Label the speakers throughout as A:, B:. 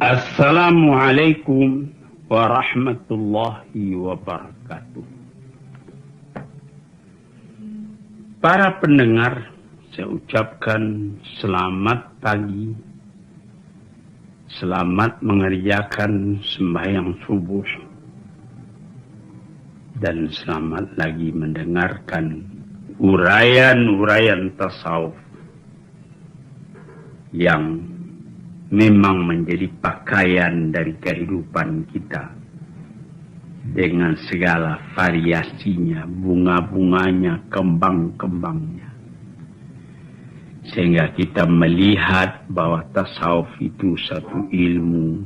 A: Assalamualaikum warahmatullahi wabarakatuh. Para pendengar, saya ucapkan selamat pagi, selamat mengerjakan sembahyang subuh, dan selamat lagi mendengarkan uraian-uraian tasawuf yang memang menjadi pakaian dari kehidupan kita dengan segala variasinya, bunga-bunganya, kembang-kembangnya, sehingga kita melihat bahwa tasawuf itu satu ilmu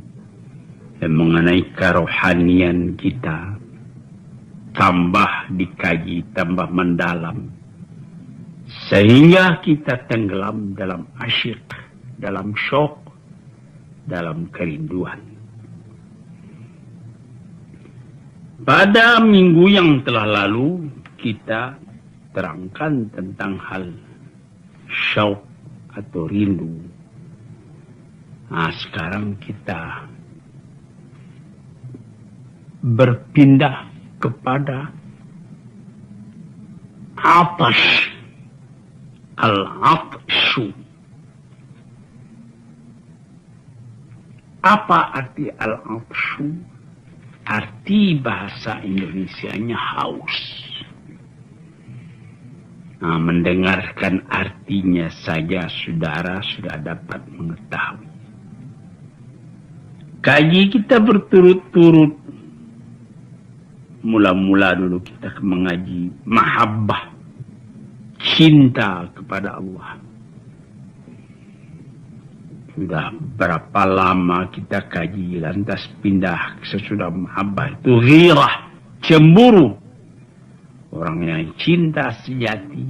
A: yang mengenai kerohanian kita, tambah dikaji, tambah mendalam, sehingga kita tenggelam dalam asyik, dalam syok, dalam kerinduan. Pada minggu yang telah lalu kita terangkan tentang hal syauq atau rindu. Nah, sekarang kita berpindah kepada atash, al-atshu. Apa arti al-atshu? Arti bahasa Indonesianya haus. Nah, mendengarkan artinya saja saudara sudah dapat mengetahui. Kaji kita berturut-turut. Mula-mula dulu kita mengaji mahabbah, cinta kepada Allah. Sudah berapa lama kita kaji, lantas pindah sesudah mahabbah itu ghirah, cemburu. Orang yang cinta sejati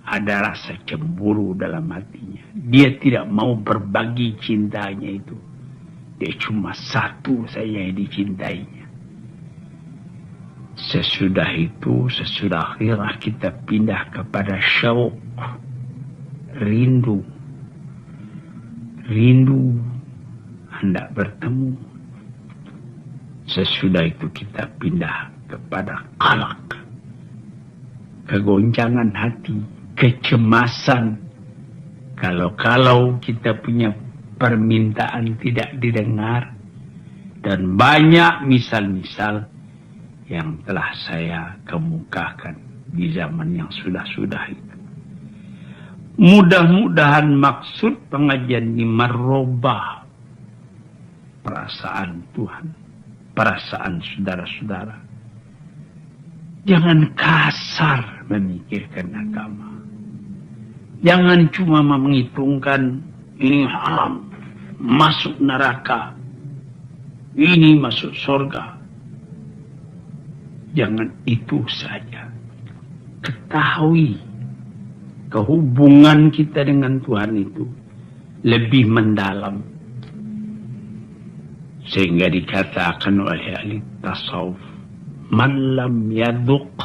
A: ada rasa cemburu dalam hatinya. Dia tidak mau berbagi cintanya itu. Dia cuma satu saja yang dicintainya. Sesudah itu, sesudah ghirah, kita pindah kepada syauq, rindu. Rindu hendak bertemu. Sesudah itu kita pindah kepada qalaq, kegoncangan hati, kecemasan. Kalau kita punya permintaan tidak didengar. Dan banyak misal-misal yang telah saya kemukakan di zaman yang sudah-sudah itu. Mudah-mudahan maksud pengajian ini merubah perasaan Tuhan, perasaan saudara-saudara. Jangan kasar memikirkan agama. Jangan cuma menghitungkan ini haram, masuk neraka, ini masuk surga. Jangan itu saja. Ketahui kehubungan kita dengan Tuhan itu lebih mendalam. Sehingga dikatakan oleh ahli tasawuf, man lam yadhuq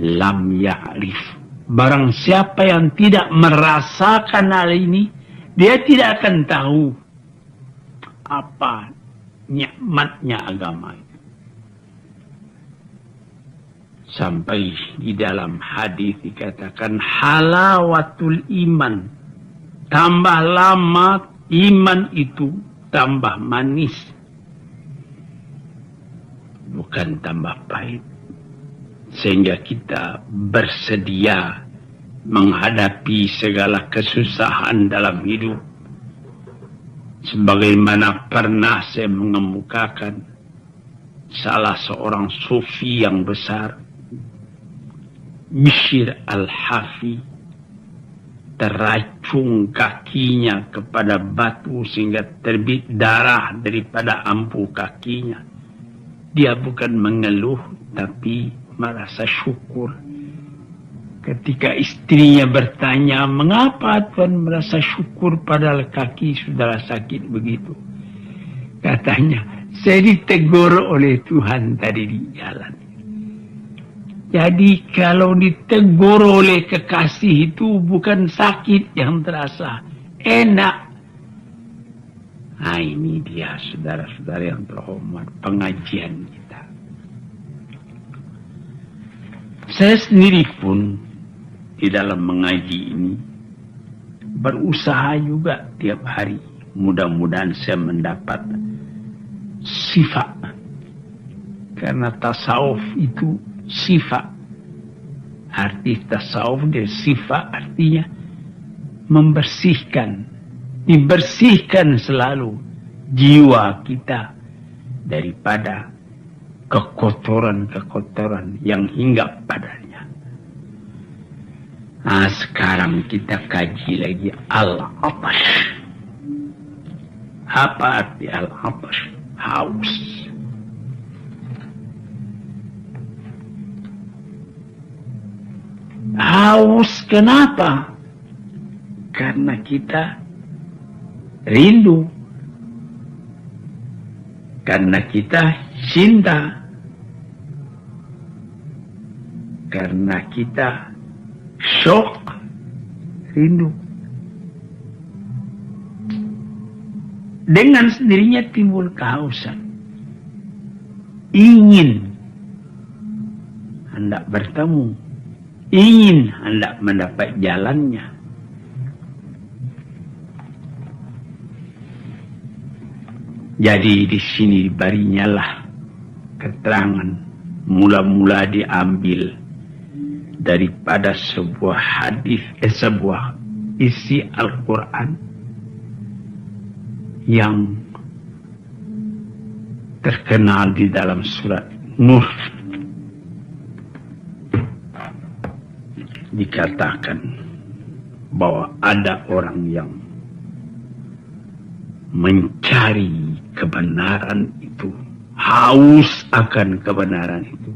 A: lam ya'rif. Barang siapa yang tidak merasakan hal ini, dia tidak akan tahu apa nikmatnya agama itu. Sampai di dalam hadis dikatakan halawatul iman. Tambah lama iman itu tambah manis. Bukan tambah pahit. Sehingga kita bersedia menghadapi segala kesusahan dalam hidup. Sebagaimana pernah saya mengemukakan salah seorang sufi yang besar, Bishr al-Hafi, teracung kakinya kepada batu sehingga terbit darah daripada ampuh kakinya. Dia bukan mengeluh tapi merasa syukur. Ketika istrinya bertanya, mengapa Tuhan merasa syukur padahal kaki sudah sakit begitu? Katanya, saya ditegur oleh Tuhan tadi di jalan. Jadi kalau ditegur oleh kekasih itu bukan sakit yang terasa, enak. Nah, ini dia saudara-saudara yang terhormat, pengajian kita. Saya sendiri pun di dalam mengaji ini berusaha juga tiap hari. Mudah-mudahan saya mendapat sifat. Karena tasawuf itu sifat. Arti tasawuf dari sifat artinya membersihkan. Dibersihkan selalu jiwa kita daripada kekotoran-kekotoran yang hinggap padanya. Nah, sekarang kita kaji lagi al-atash. Apa arti al-atash? Haus. Haus kenapa? Karena kita rindu. Karena kita cinta. Karena kita syok, rindu. Dengan sendirinya timbul kehausan. Ingin hendak bertemu. Ingin hendak mendapat jalannya. Jadi di sini barinyalah keterangan mula-mula diambil daripada sebuah hadis, sebuah isi Al-Quran yang terkenal di dalam surat Nur. Dikatakan bahwa ada orang yang mencari kebenaran itu, haus akan kebenaran itu.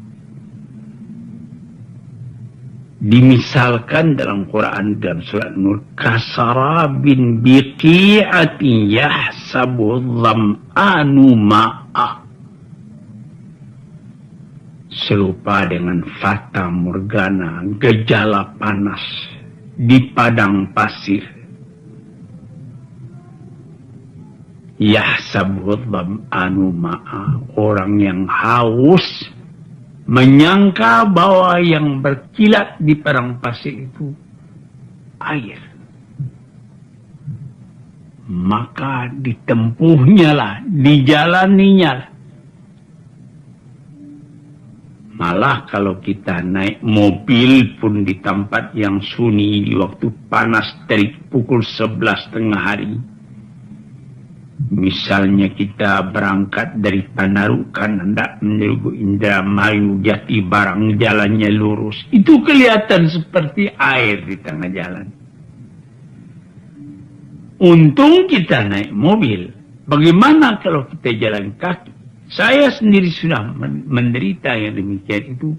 A: Dimisalkan dalam Quran dalam surat Nur, kasarabin biqi'atin yahsabu dham'anu ma'a. Serupa dengan fata morgana, gejala panas di padang pasir. Yahsabu dham'anu ma'a. Orang yang haus menyangka bahwa yang berkilat di padang pasir itu air. Maka ditempuhnya lah, dijalaninya lah. Malah kalau kita naik mobil pun di tempat yang sunyi di waktu panas terik pukul 11 tengah hari. Misalnya kita berangkat dari Panarukan hendak menuju Indramayu, Jati Barang, jalannya lurus. Itu kelihatan seperti air di tengah jalan. Untung kita naik mobil. Bagaimana kalau kita jalan kaki? Saya sendiri sudah menderita yang demikian itu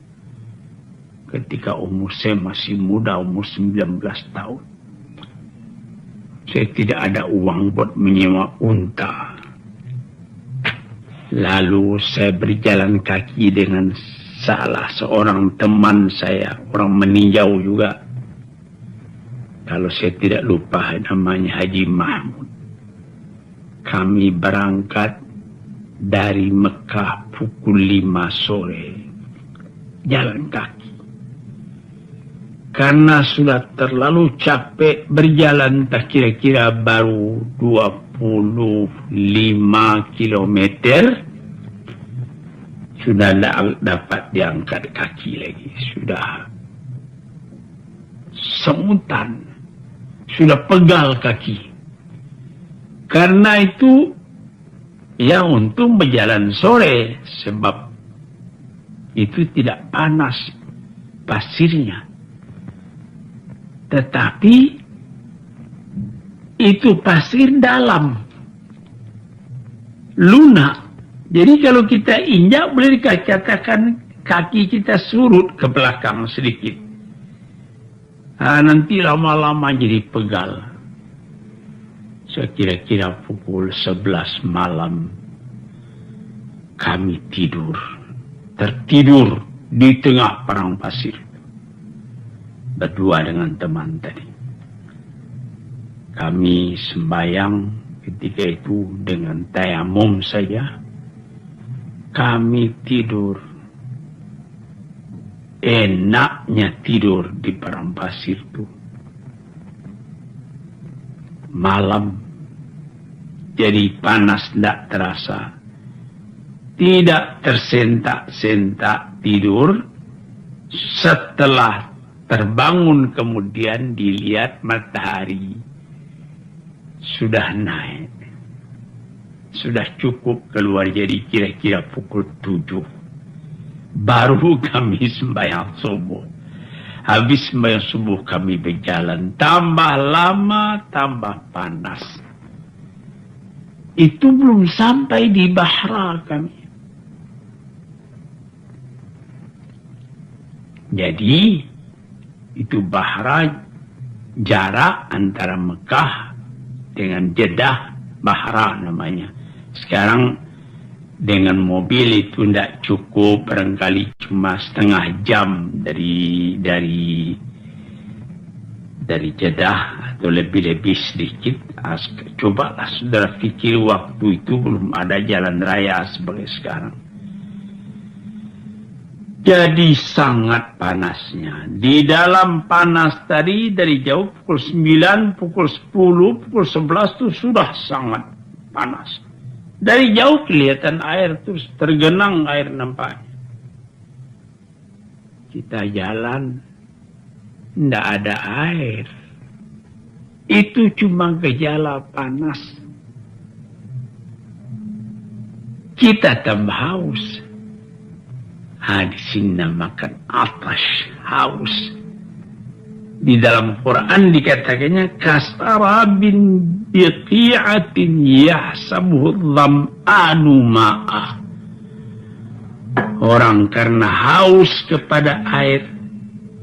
A: ketika umur saya masih muda, umur 19 tahun. Saya tidak ada uang buat menyewa unta. Lalu saya berjalan kaki dengan salah seorang teman saya, orang meninjau juga. Kalau saya tidak lupa namanya Haji Mahmud. Kami berangkat dari Mekah pukul 5 sore. Jalan kaki. Karena sudah terlalu capek berjalan, tak kira-kira baru 25 kilometer. Sudah tidak dapat diangkat kaki lagi. Sudah semutan. Sudah pegal kaki. Karena itu, ya untung berjalan sore. Sebab itu tidak panas pasirnya. Tetapi itu pasir dalam, lunak. Jadi kalau kita injak boleh dikatakan kaki kita surut ke belakang sedikit. Nanti lama-lama jadi pegal. Saya kira-kira pukul 11 malam kami tidur. Tertidur di tengah padang pasir. Berdua dengan teman tadi. Kami sembahyang ketika itu dengan tayamum saja kami tidur. Enaknya tidur di padang pasir itu. Malam jadi panas tidak terasa. Tidak tersentak-sentak tidur. Setelah terbangun kemudian dilihat matahari sudah naik. Sudah cukup keluar, jadi kira-kira pukul 7. Baru kami sembahyang subuh. Habis sembahyang subuh kami berjalan. Tambah lama, tambah panas. Itu belum sampai di Bahra kami. Jadi, itu Bahra jarak antara Mekah dengan Jeddah, Bahra namanya. Sekarang dengan mobil itu tidak cukup, barangkali cuma setengah jam dari Jeddah atau lebih sedikit. Cobalah saudara pikir waktu itu belum ada jalan raya seperti sekarang. Jadi sangat panasnya. Di dalam panas tadi dari jauh pukul 9, pukul 10, pukul 11 itu sudah sangat panas. Dari jauh kelihatan air terus tergenang air nampaknya. Kita jalan, tidak ada air. Itu cuma gejala panas. Kita tambah haus. Di sini namakan atash, haus. Di dalam Quran dikatakannya kasarabin biqi'atin yahsabuhu dham'anu ma'ah. Orang karena haus kepada air,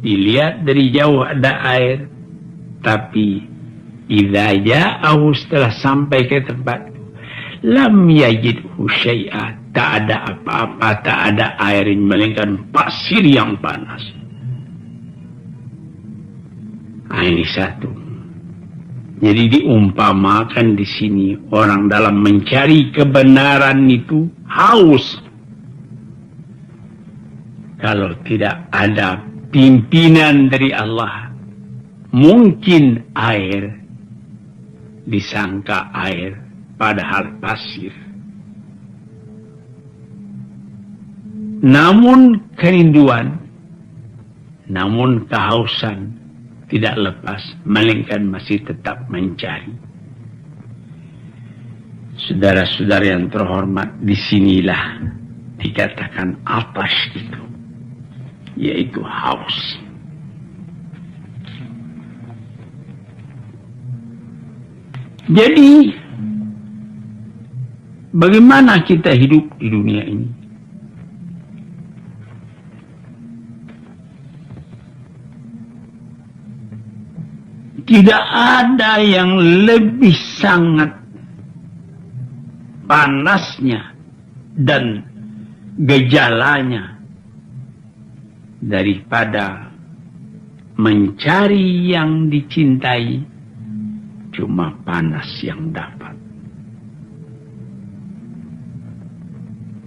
A: dilihat dari jauh ada air, tapi idza ja'ahu setelah sampai ke tempat itu, lam yajidhu syai'a, tak ada apa-apa, tak ada air, melainkan pasir yang panas. Ini satu. Jadi diumpamakan di sini orang dalam mencari kebenaran itu haus. Kalau tidak ada pimpinan dari Allah, mungkin air disangka air, padahal pasir. Namun kerinduan, namun kehausan tidak lepas, melainkan masih tetap mencari. Saudara-saudara yang terhormat, disinilah dikatakan atas itu, yaitu haus. Jadi, bagaimana kita hidup di dunia ini? Tidak ada yang lebih sangat panasnya dan gejalanya daripada mencari yang dicintai, cuma panas yang dapat.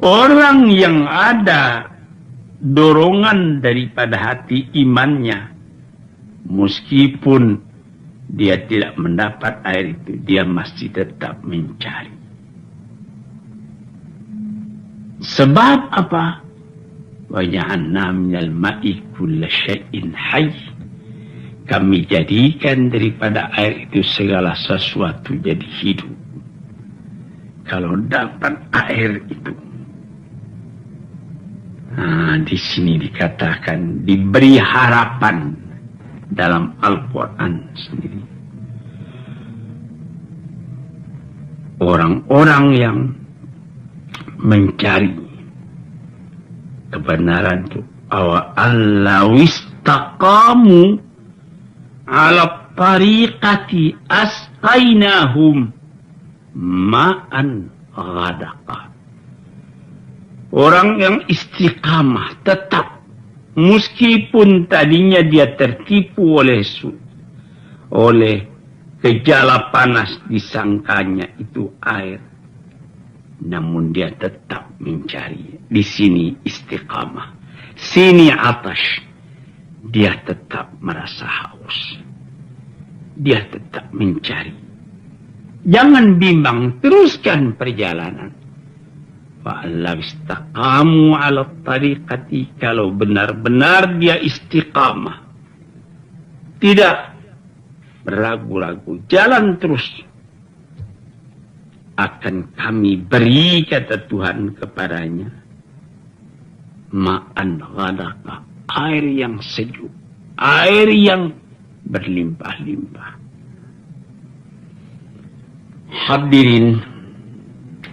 A: Orang yang ada dorongan daripada hati imannya, meskipun dia tidak mendapat air itu, dia masih tetap mencari. Sebab apa? Wa ja'alna minal ma'i kulla syai'in hayy. Kami jadikan daripada air itu segala sesuatu jadi hidup. Kalau dapat air itu, di sini dikatakan diberi harapan dalam Al-Quran sendiri. Orang-orang yang mencari kebenaran itu, allawistaqamu ala tariqati asqainahum ma'an ghadaqa. Orang yang istiqamah tetap, meskipun tadinya dia tertipu oleh Gejala panas disangkanya itu air. Namun dia tetap mencari. Di sini istiqamah. Sini atas. Dia tetap merasa haus. Dia tetap mencari. Jangan bimbang, teruskan perjalanan. Wa'allahu istaqamu ala tariqati. Kalau benar-benar dia istiqamah. Tidak beragu-ragu, jalan terus. Akan kami beri, kata Tuhan kepadanya, ma'an ghadaqa, air yang sejuk, air yang berlimpah-limpah. Hadirin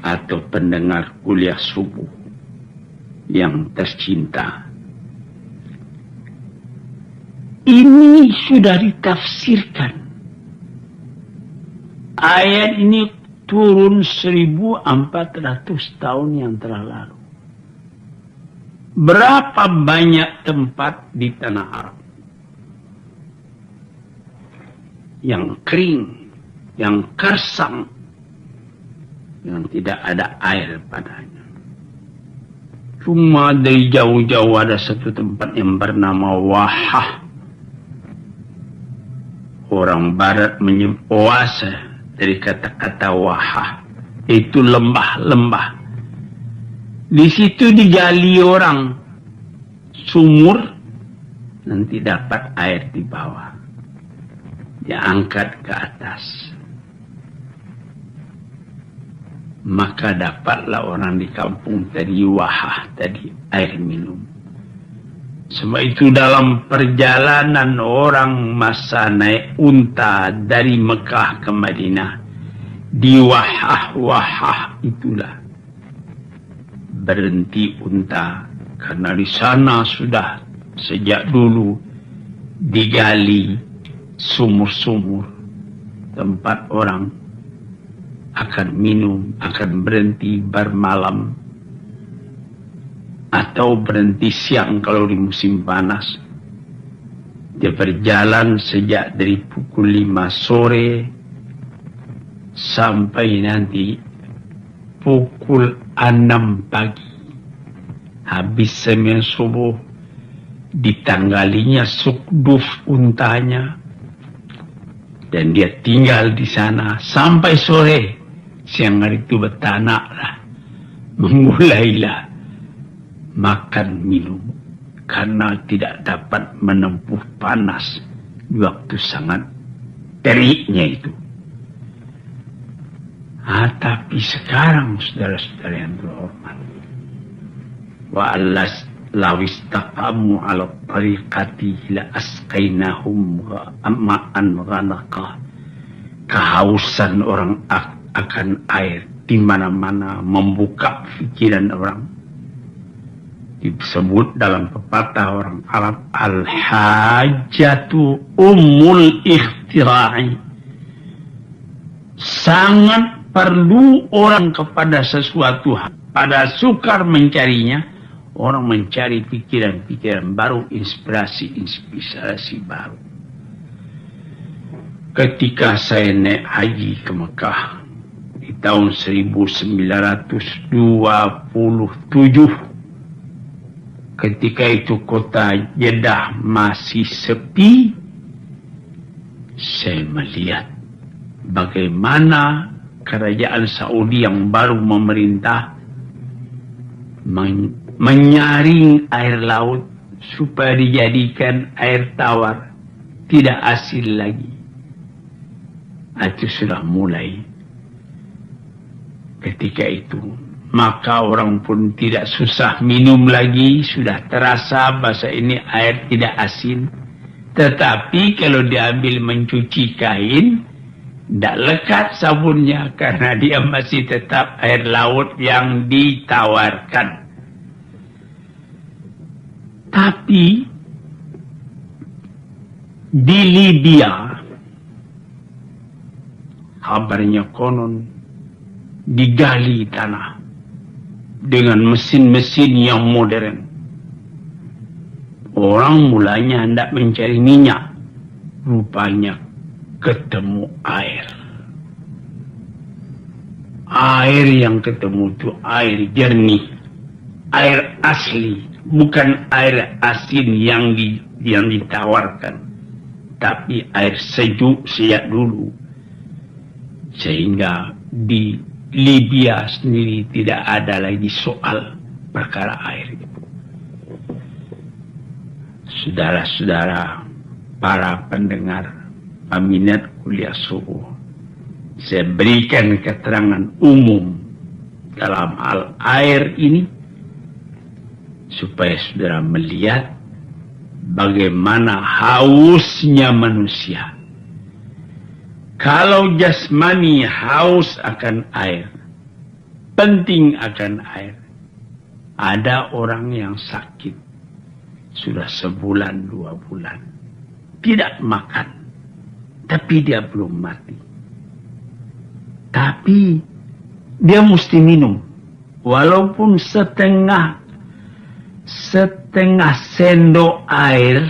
A: atau pendengar kuliah subuh yang tercinta, ini sudah ditafsirkan. Ayat ini turun 1400 tahun yang telah lalu. Berapa banyak tempat di tanah Arab yang kering, yang kersang, yang tidak ada air padanya. Cuma dari jauh-jauh ada satu tempat yang bernama Wahah. Orang barat menyebut oase dari kata-kata Wahah. Itu lembah-lembah. Di situ digali orang sumur, nanti dapat air di bawah. Dia angkat ke atas. Maka dapatlah orang di kampung tadi Wahah, tadi air minum. Sebab itu dalam perjalanan orang masa naik unta dari Mekah ke Madinah, di Wahah itulah berhenti unta, karena di sana sudah sejak dulu digali sumur-sumur tempat orang akan minum, akan berhenti bermalam atau berhenti siang kalau di musim panas. Dia berjalan sejak dari pukul 5 sore sampai nanti pukul 6 pagi. Habis sembahyang subuh, ditanggalinya sukduf untanya, dan dia tinggal di sana sampai sore. Siang hari itu betanaklah, memulailah makan minum, karena tidak dapat menempuh panas di waktu sangat teriknya itu. Tapi sekarang saudara-saudara yang terhormat, wa allas lawistaqamu ala tariqati la asqainahum ma'an ghanaqa. Kehausan orang akan air di mana-mana membuka pikiran orang. Disebut dalam pepatah orang Arab, al-hajatu ummul ikhtira'i. Sangat perlu orang kepada sesuatu, pada sukar mencarinya. Orang mencari pikiran-pikiran baru, inspirasi baru. Ketika saya naik haji ke Mekah di tahun 1927, ketika itu kota Jeddah masih sepi, saya melihat bagaimana kerajaan Saudi yang baru memerintah menyaring air laut supaya dijadikan air tawar, tidak asin lagi. Itu sudah mulai ketika itu. Maka orang pun tidak susah minum lagi, sudah terasa bahasa ini air tidak asin. Tetapi kalau diambil mencuci kain, tidak lekat sabunnya, karena dia masih tetap air laut yang ditawarkan. Tapi di Libya, kabarnya konon digali tanah dengan mesin-mesin yang modern. Orang mulanya hendak mencari minyak. Rupanya ketemu air. Air yang ketemu itu air jernih, air asli, bukan air asin yang ditawarkan, tapi air sejuk sejak dulu. Sehingga di Libya sendiri tidak ada lagi soal perkara air itu. Saudara-saudara, para pendengar peminat kuliah subuh, saya berikan keterangan umum dalam hal air ini supaya saudara melihat bagaimana hausnya manusia. Kalau jasmani haus akan air, penting akan air. Ada orang yang sakit sudah sebulan 2 bulan tidak makan, tapi dia belum mati. Tapi dia mesti minum, walaupun setengah sendok air,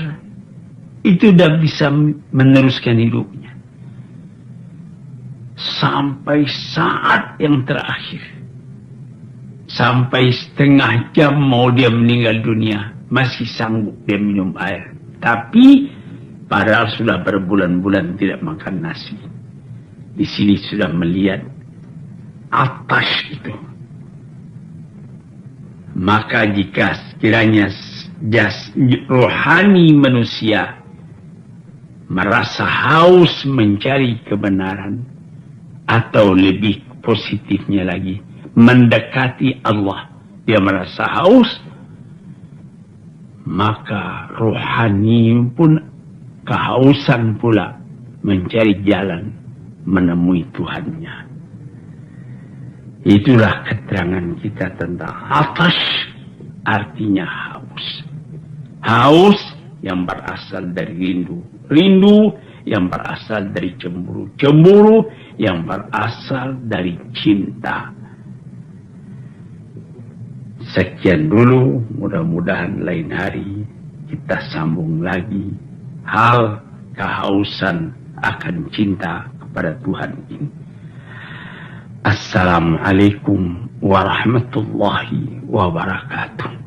A: itu udah bisa meneruskan hidupnya. Sampai saat yang terakhir, sampai setengah jam mau dia meninggal dunia, masih sanggup dia minum air. Tapi padahal sudah berbulan-bulan tidak makan nasi. Di sini sudah melihat atas itu. Maka jika sekiranya rohani manusia merasa haus mencari kebenaran, atau lebih positifnya lagi, mendekati Allah, dia merasa haus, maka rohani pun kehausan pula mencari jalan menemui Tuhannya. Itulah keterangan kita tentang atas, artinya haus. Haus yang berasal dari rindu. Rindu yang berasal dari cemburu. Cemburu yang berasal dari cinta. Sekian dulu, mudah-mudahan lain hari kita sambung lagi hal kehausan akan cinta kepada Tuhan ini. Assalamualaikum warahmatullahi wabarakatuh.